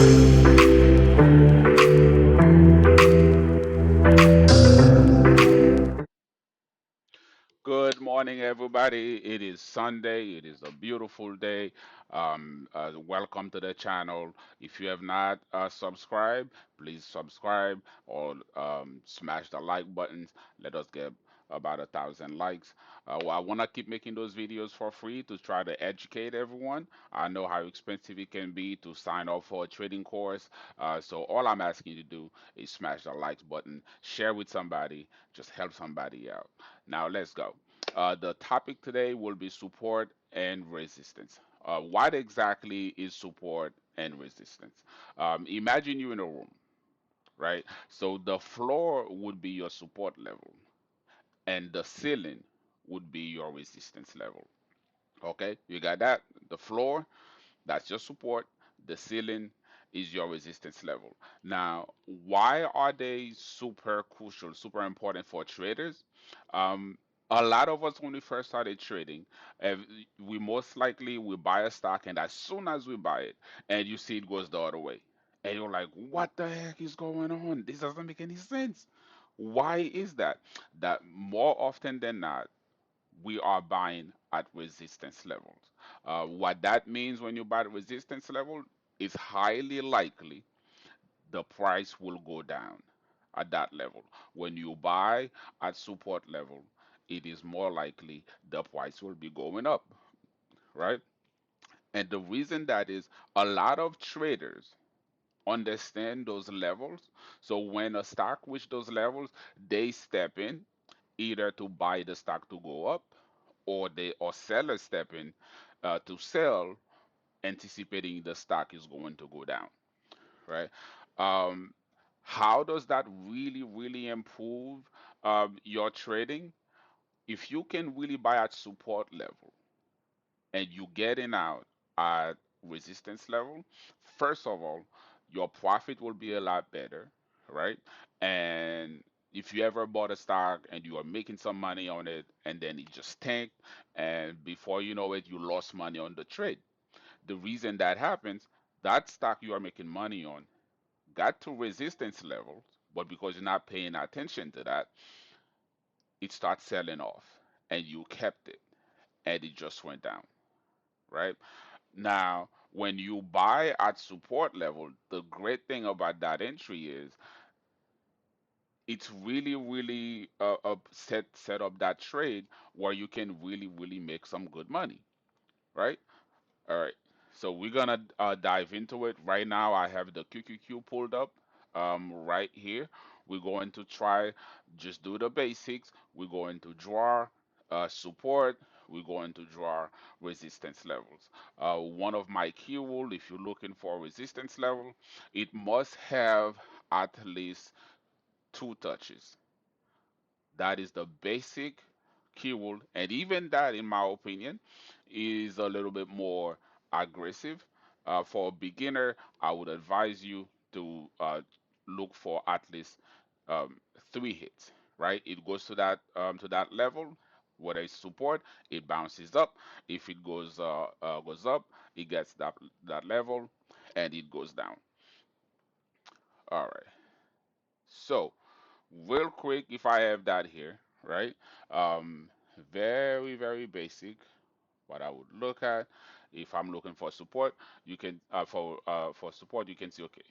Good morning, everybody. It is Sunday. It is a beautiful day. Welcome to the channel. If you have not subscribed, please subscribe or smash the like buttons. Let us get about 1,000 likes. Well, I want to keep making those videos for free to try to educate everyone. I know how expensive it can be to sign up for a trading course. So all I'm asking you to do is smash the likes button, share with somebody, just help somebody out. Now let's go. The topic today will be support and resistance. What exactly is support and resistance? Imagine you in a room, right? So the floor would be your support level, and the ceiling would be your resistance level. Okay, you got that? The floor, that's your support. The ceiling is your resistance level. Now, why are they super crucial, super important for traders? Um, a lot of us, when we first started trading, uh, we most likely we buy a stock, and as soon as we buy it, and you see it goes the other way, and you're like, "What the heck is going on? This doesn't make any sense." Why is that? That more often than not, we are buying at resistance levels. What that means when you buy at resistance level is highly likely the price will go down at that level. When you buy at support level, it is more likely the price will be going up, right? And the reason that is a lot of traders understand those levels. So when a stock reach those levels, they step in either to buy the stock to go up, or sellers step in to sell, anticipating the stock is going to go down, right? Um, how does that really improve your trading? If you can really buy at support level and you getting out at resistance level, first of all, your profit will be a lot better, right? And if you ever bought a stock and you are making some money on it and then it just tanked, and before you know it, you lost money on the trade. The reason that happens, that stock you are making money on got to resistance levels, but because you're not paying attention to that, it starts selling off and you kept it and it just went down, right? Now, when you buy at support level, the great thing about that entry is it's really set up that trade where you can really make some good money, right? All right. So we're gonna dive into it right now. I have the QQQ pulled up right here. We're going to try just do the basics. We're going to draw support. We're going to draw resistance levels. One of my key rule, if you're looking for a resistance level, it must have at least two touches. That is the basic keyword, and even that, in my opinion, is a little bit more aggressive. For a beginner, I would advise you to look for at least um, three hits. Right? It goes to that level. Whether it's support, it bounces up. If it goes up, it gets that level, and it goes down. All right. So real quick, if I have that here, right? Um, very basic. What I would look at if I'm looking for support, you can for support you can see, okay.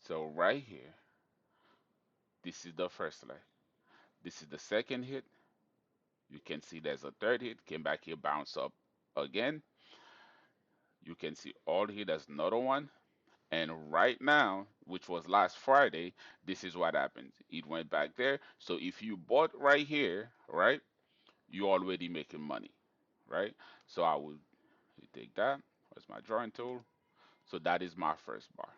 So right here, this is the first leg. This is the second hit. You can see there's a third hit. Came back here, bounce up again. You can see all here. There's another one. And right now, which was last Friday, this is what happened. It went back there. So if you bought right here, right, you're already making money, right? So I would take that. Where's my drawing tool? So that is my first bar.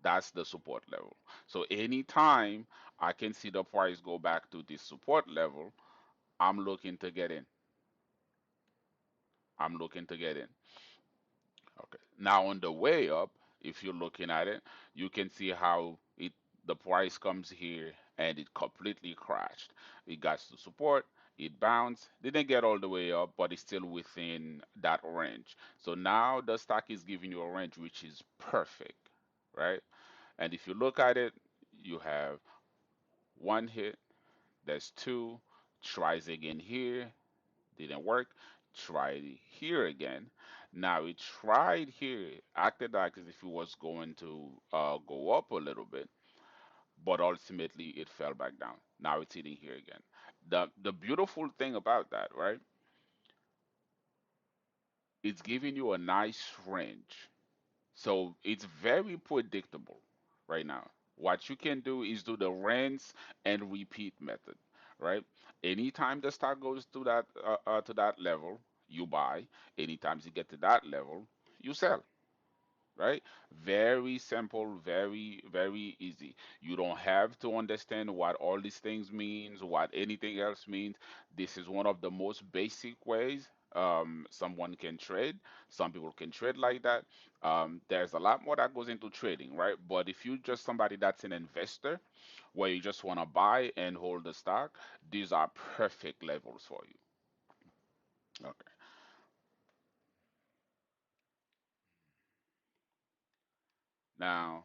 That's the support level. So anytime I can see the price go back to this support level, I'm looking to get in. I'm looking to get in. Okay. Now on the way up, if you're looking at it, you can see how it the price comes here and it completely crashed. It got to support, it bounced, didn't get all the way up, but it's still within that range. So now the stock is giving you a range which is perfect. right? And if you look at it, you have one hit, there's two, tries again here, didn't work, tried here again. Now it tried here, acted like as if it was going to go up a little bit, but ultimately it fell back down. Now it's hitting here again. The beautiful thing about that, right? It's giving you a nice range. So it's very predictable right now. What you can do is do the rinse and repeat method, right? Anytime the stock goes to that level, you buy. Anytime you get to that level, you sell, right? Very simple, very easy. You don't have to understand what all these things means, what anything else means. This is one of the most basic ways someone can trade. Some people can trade like that. There's a lot more that goes into trading, right? But if you're just somebody that's an investor, where you just want to buy and hold the stock, these are perfect levels for you. Okay. Now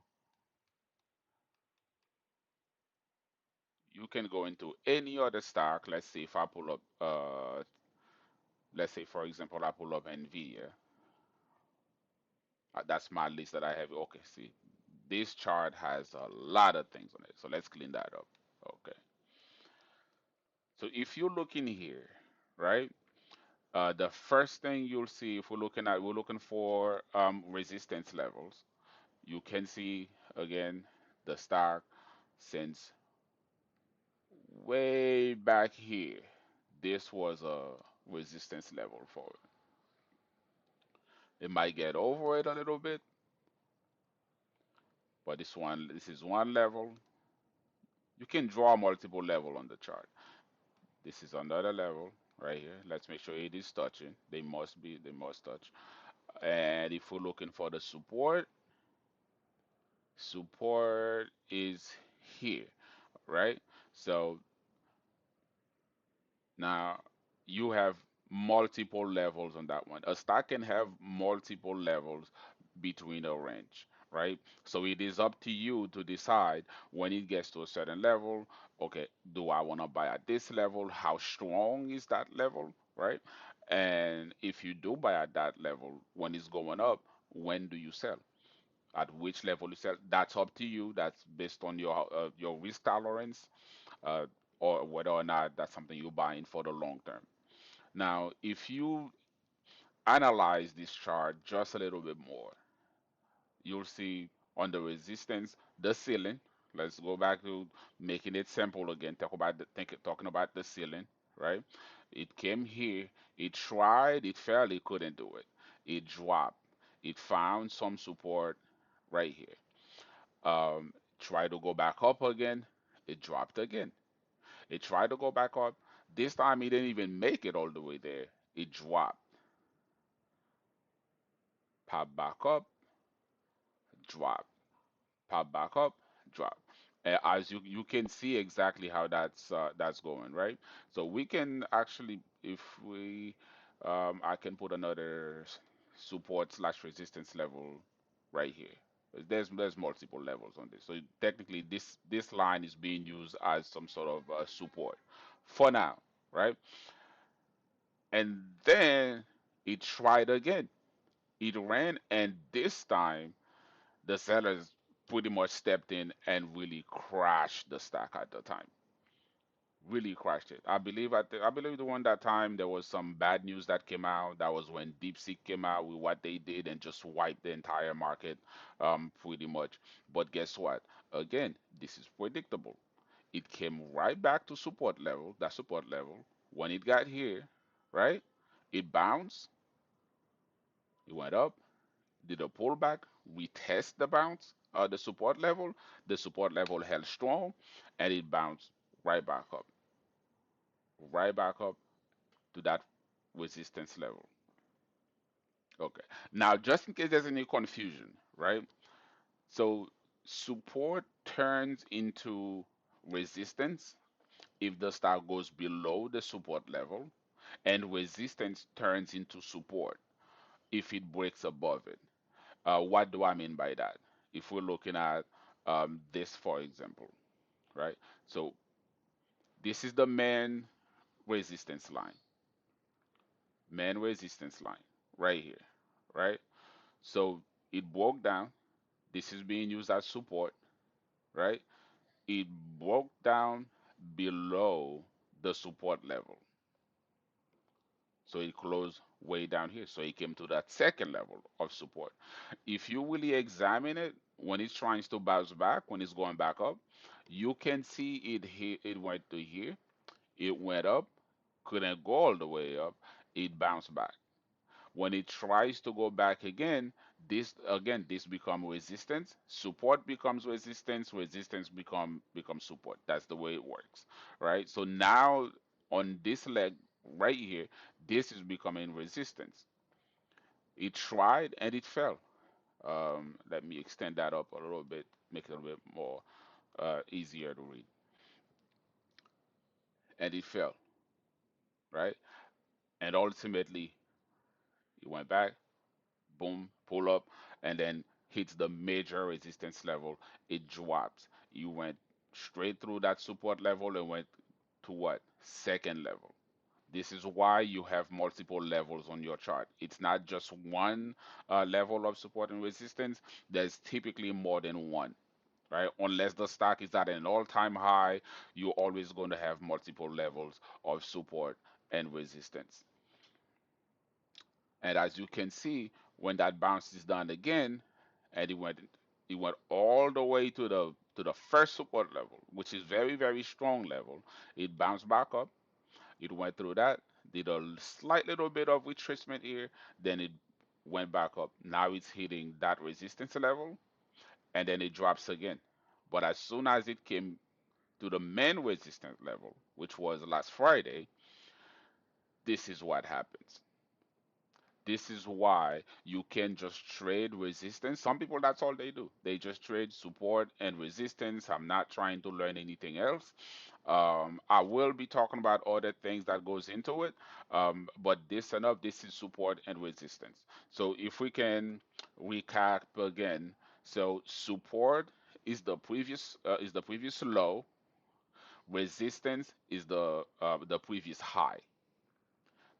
you can go into any other stock. Let's see if I pull up let's say for example I pull up Nvidia. That's my list that I have. Okay, see, this chart has a lot of things on it, so let's clean that up. Okay, so if you look in here, right, the first thing you'll see, if we're looking for resistance levels. You can see again the stock since way back here, this was a resistance level for it. It might get over it a little bit, but this is one level. You can draw multiple level on the chart. This is another level right here. Let's make sure it is touching. They must touch. And if we're looking for the support, support is here, right? So now you have multiple levels on that one. A stock can have multiple levels between a range, right? So it is up to you to decide when it gets to a certain level, okay, do I want to buy at this level? How strong is that level, right? And if you do buy at that level, when it's going up, when do you sell? At which level you sell? That's up to you. That's based on your risk tolerance, uh, or whether or not that's something you're buying for the long term. Now, if you analyze this chart just a little bit more, you'll see on the resistance, the ceiling. Let's go back to making it simple again. Talking about the ceiling, right? It came here, it tried, it failed, it couldn't do it. It dropped. It found some support right here. Tried to go back up again, it dropped again. It tried to go back up. This time it didn't even make it all the way there. It dropped, popped back up, dropped, popped back up, dropped. As you can see exactly how that's going, right? So we can actually, if we, I can put another support slash resistance level right here. There's multiple levels on this. So technically, this line is being used as some sort of support for now, right? And then it tried again. It ran, and this time the sellers pretty much stepped in and really crashed the stock at the time. Really crashed it. I believe the one that time there was some bad news that came out. That was when DeepSeek came out with what they did and just wiped the entire market, pretty much. But guess what? Again, this is predictable. It came right back to support level, that support level. When it got here, right? It bounced, it went up, did a pullback, retest the bounce, the support level held strong, and it bounced right back up to that resistance level. Okay. Now, just in case there's any confusion, right? So support turns into resistance if the stock goes below the support level, and resistance turns into support if it breaks above it. What do I mean by that? if we're looking at this, for example, right? So this is the resistance line, main resistance line right here, right? So it broke down. This is being used as support, right? It broke down below the support level. So it closed way down here. So it came to that second level of support. If you really examine it, when it's trying to bounce back, when it's going back up, you can see it here, it went to here, it went up, couldn't go all the way up, it bounced back. When it tries to go back this become resistance, support becomes resistance, resistance becomes support. That's the way it works, right? So now on this leg right here, this is becoming resistance. It tried and it fell. Let me extend that up a little bit, make it a little bit more easier to read. And it fell, right? And ultimately, it went back, boom, pull up, and then hits the major resistance level. It drops. You went straight through that support level and went to what? Second level. This is why you have multiple levels on your chart. It's not just one level of support and resistance. There's typically more than one, right? Unless the stock is at an all-time high, you're always going to have multiple levels of support and resistance. And as you can see, when that bounce is done again, and it went all the way to the first support level, which is very, very strong level. It bounced back up. It went through that, did a slight little bit of retracement here, then it went back up. Now it's hitting that resistance level, and then it drops again. But as soon as it came to the main resistance level, which was last Friday, this is what happens. This is why you can just trade resistance. Some people, that's all they do. They just trade support and resistance. I'm not trying to learn anything else. I will be talking about other things that goes into it, but this is support and resistance. So if we can recap again, so support is the previous low, resistance is the previous high.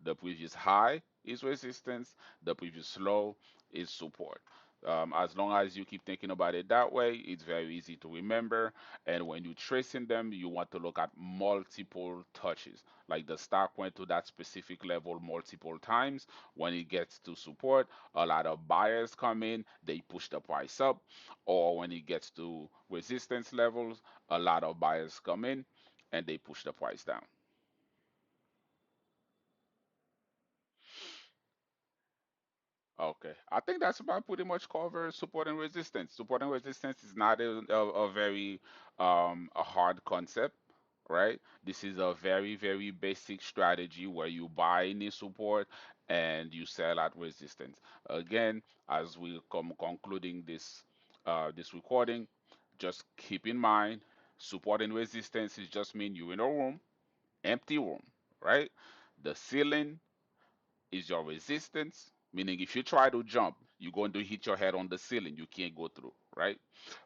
The previous high is resistance, the previous low is support. As long as you keep thinking about it that way, it's very easy to remember. And when you're tracing them, you want to look at multiple touches. Like the stock went to that specific level multiple times. When it gets to support, a lot of buyers come in, they push the price up. Or when it gets to resistance levels, a lot of buyers come in and they push the price down. Okay, I think that's about pretty much covers support and resistance. Support and resistance is not a very a hard concept, right? This is a very, very basic strategy where you buy any support and you sell at resistance. Again, as we come concluding this recording, just keep in mind support and resistance is just mean you in a room, empty room, right? The ceiling is your resistance, meaning if you try to jump, you're going to hit your head on the ceiling. You can't go through, right?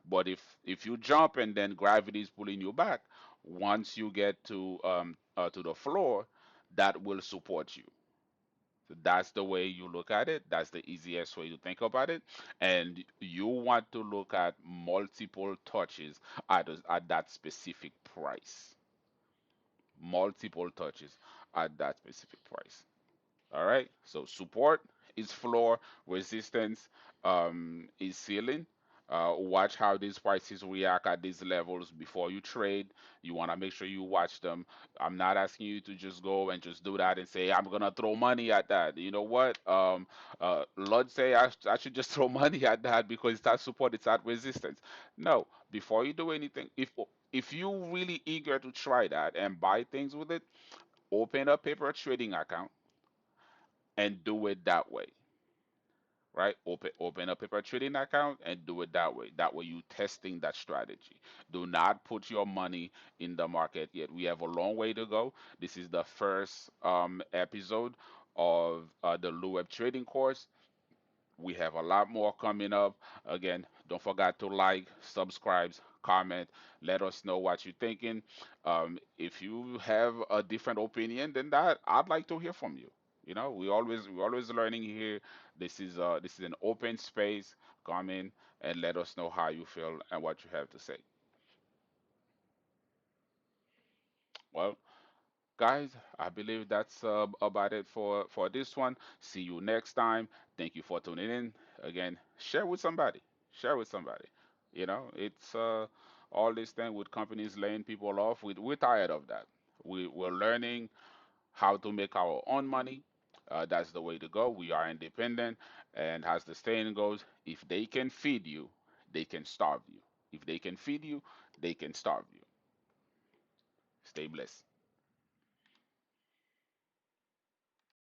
But if you jump and then gravity is pulling you back, once you get to the floor, that will support you. So that's the way you look at it. That's the easiest way to think about it. And you want to look at multiple touches at that specific price. Multiple touches at that specific price. All right. So support is floor, resistance is ceiling. Watch how these prices react at these levels before you trade. You want to make sure you watch them. I'm not asking you to just go and just do that and say I'm gonna throw money at that. You know what? Lord say I should just throw money at that because it's not support, it's not resistance. No. Before you do anything, if you really eager to try that and buy things with it, open a paper trading account and do it that way, right? Open a paper trading account and do it that way. That way you testing that strategy. Do not put your money in the market yet. We have a long way to go. This is the first episode of the Luwep trading course. We have a lot more coming up. Again, don't forget to like, subscribe, comment. Let us know what you're thinking. If you have a different opinion than that, I'd like to hear from you. You know, we're always learning here. This is an open space. Come in and let us know how you feel and what you have to say. Well, guys, I believe that's about it for this one. See you next time. Thank you for tuning in. Again, share with somebody. Share with somebody. You know, it's all this thing with companies laying people off. We're tired of that. We're learning how to make our own money. That's the way to go. We are independent, and as the saying goes, if they can feed you, they can starve you. If they can feed you, they can starve you. Stay blessed.